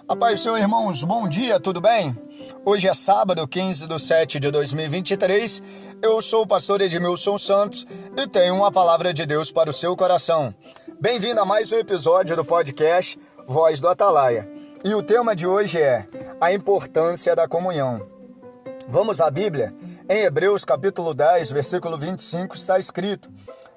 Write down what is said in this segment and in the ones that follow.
A paz do Senhor, irmãos, bom dia, tudo bem? Hoje é sábado, 15/7/2023, eu sou o pastor Edmilson Santos e tenho uma palavra de Deus para o seu coração. Bem-vindo a mais um episódio do podcast Voz do Atalaia. E o tema de hoje é a importância da comunhão. Vamos à Bíblia? Em Hebreus capítulo 10, versículo 25 está escrito: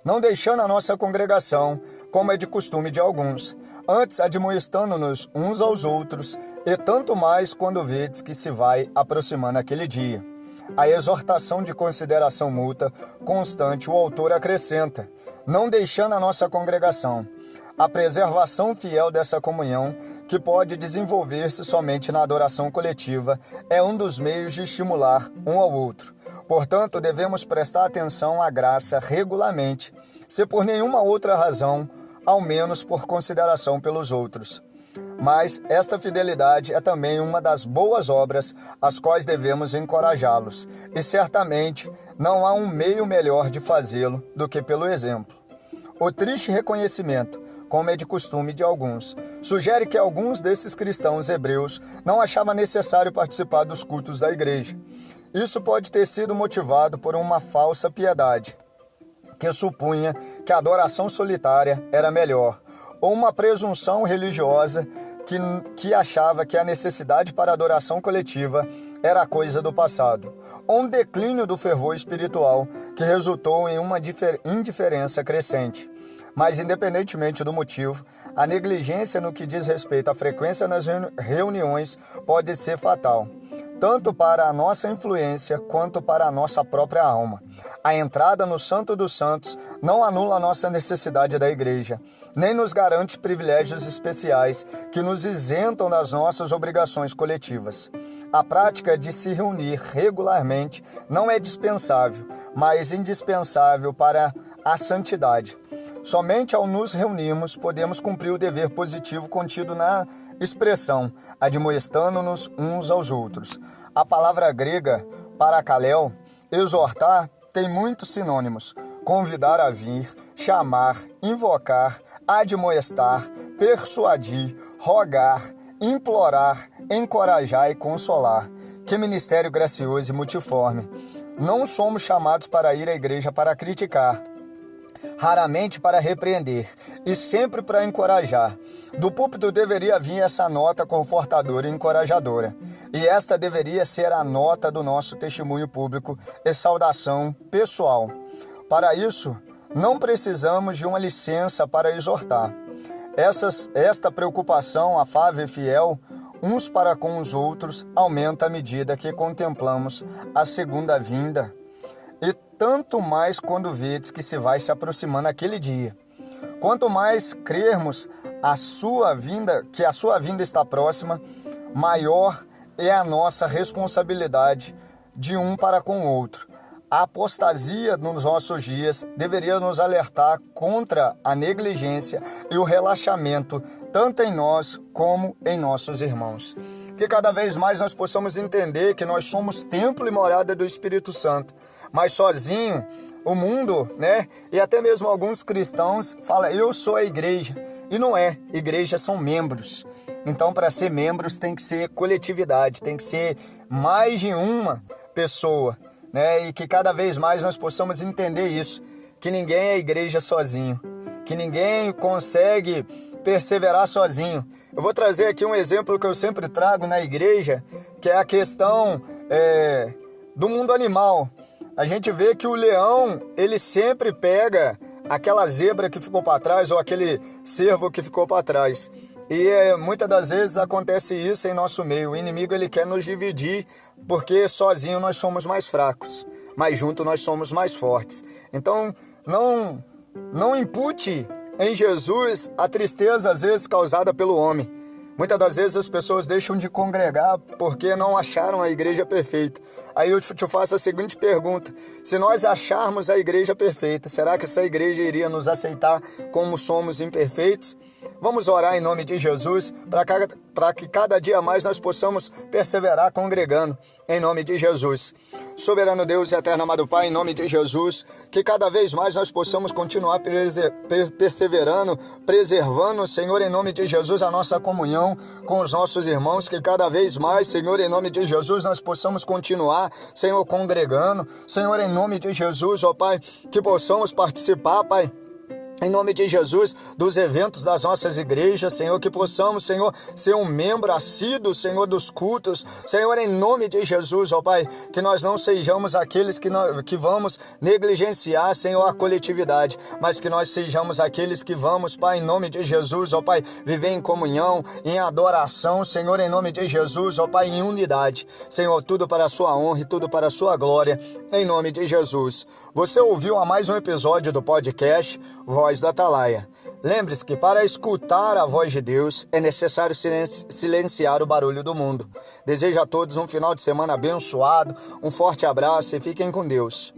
não deixando a nossa congregação, como é de costume de alguns, antes admoestando-nos uns aos outros, e tanto mais quando vedes que se vai aproximando aquele dia. A exortação de consideração mútua constante, o autor acrescenta, não deixando a nossa congregação. A preservação fiel dessa comunhão, que pode desenvolver-se somente na adoração coletiva, é um dos meios de estimular um ao outro. Portanto, devemos prestar atenção à graça regularmente, se por nenhuma outra razão, ao menos por consideração pelos outros. Mas esta fidelidade é também uma das boas obras às quais devemos encorajá-los, e certamente não há um meio melhor de fazê-lo do que pelo exemplo. O triste reconhecimento, como é de costume de alguns, sugere que alguns desses cristãos hebreus não achavam necessário participar dos cultos da igreja. Isso pode ter sido motivado por uma falsa piedade, que supunha que a adoração solitária era melhor, ou uma presunção religiosa que achava que a necessidade para a adoração coletiva era coisa do passado, ou um declínio do fervor espiritual que resultou em uma indiferença crescente. Mas, independentemente do motivo, a negligência no que diz respeito à frequência nas reuniões pode ser fatal, tanto para a nossa influência quanto para a nossa própria alma. A entrada no Santo dos Santos não anula a nossa necessidade da igreja, nem nos garante privilégios especiais que nos isentam das nossas obrigações coletivas. A prática de se reunir regularmente não é dispensável, mas indispensável para a santidade. Somente ao nos reunirmos podemos cumprir o dever positivo contido na expressão, admoestando-nos uns aos outros. A palavra grega parakaleo, exortar, tem muitos sinônimos: convidar a vir, chamar, invocar, admoestar, persuadir, rogar, implorar, encorajar e consolar. Que ministério gracioso e multiforme! Não somos chamados para ir à igreja para criticar, raramente para repreender, e sempre para encorajar. Do púlpito deveria vir essa nota confortadora e encorajadora, e esta deveria ser a nota do nosso testemunho público e saudação pessoal. Para isso, não precisamos de uma licença para exortar. Esta preocupação afável e fiel, uns para com os outros, aumenta à medida que contemplamos a segunda vinda, e tanto mais quando vedes que se vai se aproximando aquele dia. Quanto mais crermos que a sua vinda está próxima, maior é a nossa responsabilidade de um para com o outro. A apostasia nos nossos dias deveria nos alertar contra a negligência e o relaxamento, tanto em nós como em nossos irmãos. Que cada vez mais nós possamos entender que nós somos templo e morada do Espírito Santo. Mas sozinho, o mundo, e até mesmo alguns cristãos falam, eu sou a igreja. E não é, igrejas são membros. Então, para ser membros tem que ser coletividade, tem que ser mais de uma pessoa. E que cada vez mais nós possamos entender isso, que ninguém é igreja sozinho, que ninguém consegue perseverar sozinho. Eu vou trazer aqui um exemplo que eu sempre trago na igreja, que é a questão do mundo animal. A gente vê que o leão, ele sempre pega aquela zebra que ficou para trás ou aquele cervo que ficou para trás. E muitas das vezes acontece isso em nosso meio. O inimigo ele quer nos dividir porque sozinho nós somos mais fracos, mas junto nós somos mais fortes. Então não impute em Jesus a tristeza às vezes causada pelo homem. Muitas das vezes as pessoas deixam de congregar porque não acharam a igreja perfeita. Aí eu te faço a seguinte pergunta: se nós acharmos a igreja perfeita, será que essa igreja iria nos aceitar como somos imperfeitos? Vamos orar em nome de Jesus para que cada dia mais nós possamos perseverar congregando em nome de Jesus. Soberano Deus e eterno amado Pai, em nome de Jesus, que cada vez mais nós possamos continuar perseverando, preservando, Senhor, em nome de Jesus, a nossa comunhão com os nossos irmãos, que cada vez mais, Senhor, em nome de Jesus, nós possamos continuar, Senhor, congregando, Senhor, em nome de Jesus, ó Pai, que possamos participar, Pai, em nome de Jesus, dos eventos das nossas igrejas, Senhor, que possamos, Senhor, ser um membro assíduo, Senhor, dos cultos, Senhor, em nome de Jesus, ó Pai, que nós não sejamos aqueles que vamos negligenciar, Senhor, a coletividade, mas que nós sejamos aqueles que vamos, Pai, em nome de Jesus, ó Pai, viver em comunhão, em adoração, Senhor, em nome de Jesus, ó Pai, em unidade, Senhor, tudo para a sua honra e tudo para a sua glória, em nome de Jesus. Você ouviu a mais um episódio do podcast Voz do Atalaia. Lembre-se que para escutar a voz de Deus é necessário silenciar o barulho do mundo. Desejo a todos um final de semana abençoado, um forte abraço e fiquem com Deus.